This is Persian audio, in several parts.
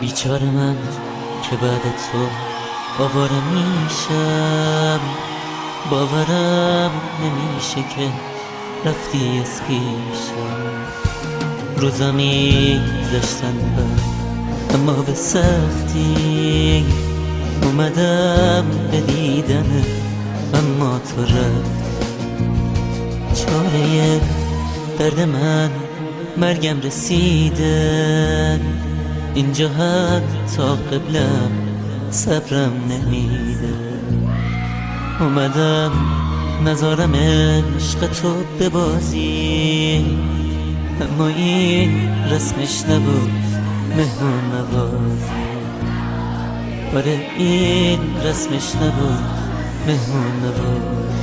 بیچاره من که بعد تو آواره میشم، باورم نمیشه که رفتی از پیشم. روزا میگذشتن اما به سختی اومدم به دیدن، اما تو رفتی. چاره درد من مرگم رسیدن، اینجا حتی قبلم صبرم نمیده. اومدم نذارم عشق تو ببازی، اما این رسمش نبود مهمون نوازی. آره این رسمش نبود مهمون نوازی.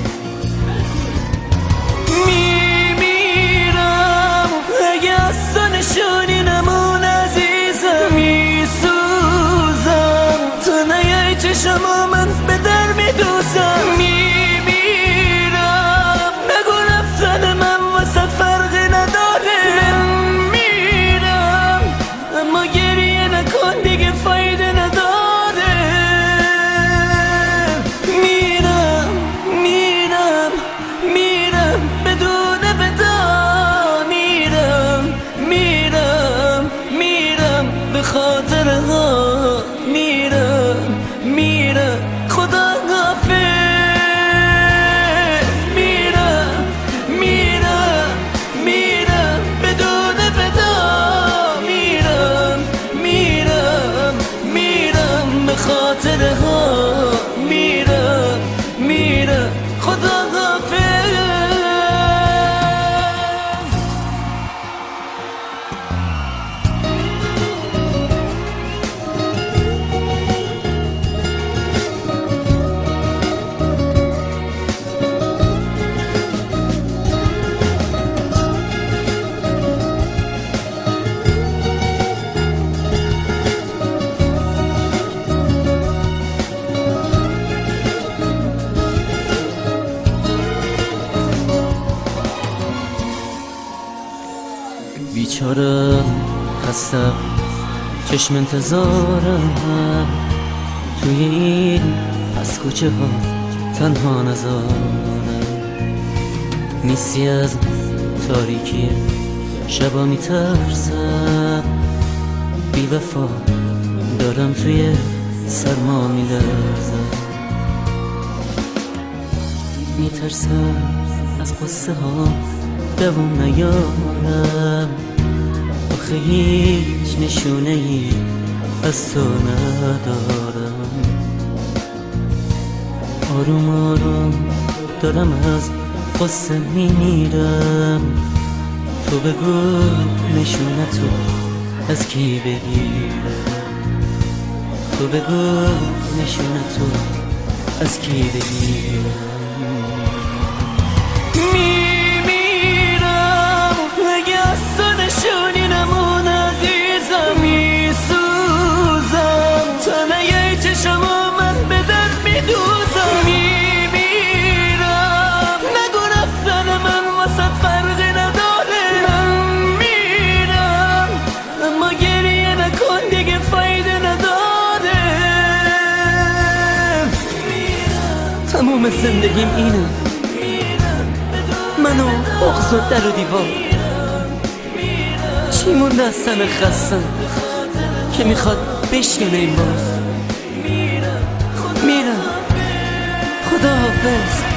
میمیرم اگه از تو نشونی نمون عزیزم، میسوزم تو نیای چشمو من به در میدوزم. میمیرم نگو رفتن من واسه فرقی نداره. من میرم اما گریه نکن دیگه فایده نداره. میرم بدون ودا، میرم به خاطر ها، میرم خدا حافظ. میرم بدون ودا، میرم به خاطر ها، میرم خدا حافظ. بیچارم خستم چشم انتظارم، توی این پس کوچه ها تنها نزارم. نیستی از تاریکی شبا میترسم، بی وفا دارم توی سرما میلرزم. میترسم از قصه ها دوام نیارم، آخه هیچ نشونه ای از تو ندارم. آروم آروم دارم از قصه میمیرم، تو بگو نشونه تو از کی بگیرم. تو بگو نشونه تو از کی بگیرم. نشونی نمون عزیزم، میسوزم تا نیای چشمو من به در میدوزم. میمیرم نگو رفتن من واسه فرقی نداره. من میرم اما گریه نکن دیگه فایده نداره. تموم زندگیم اینه، منو بغض و در و دیوار. چی مونده از تن خستم که میخواد بشکنه این بار. میرم خدا حافظ.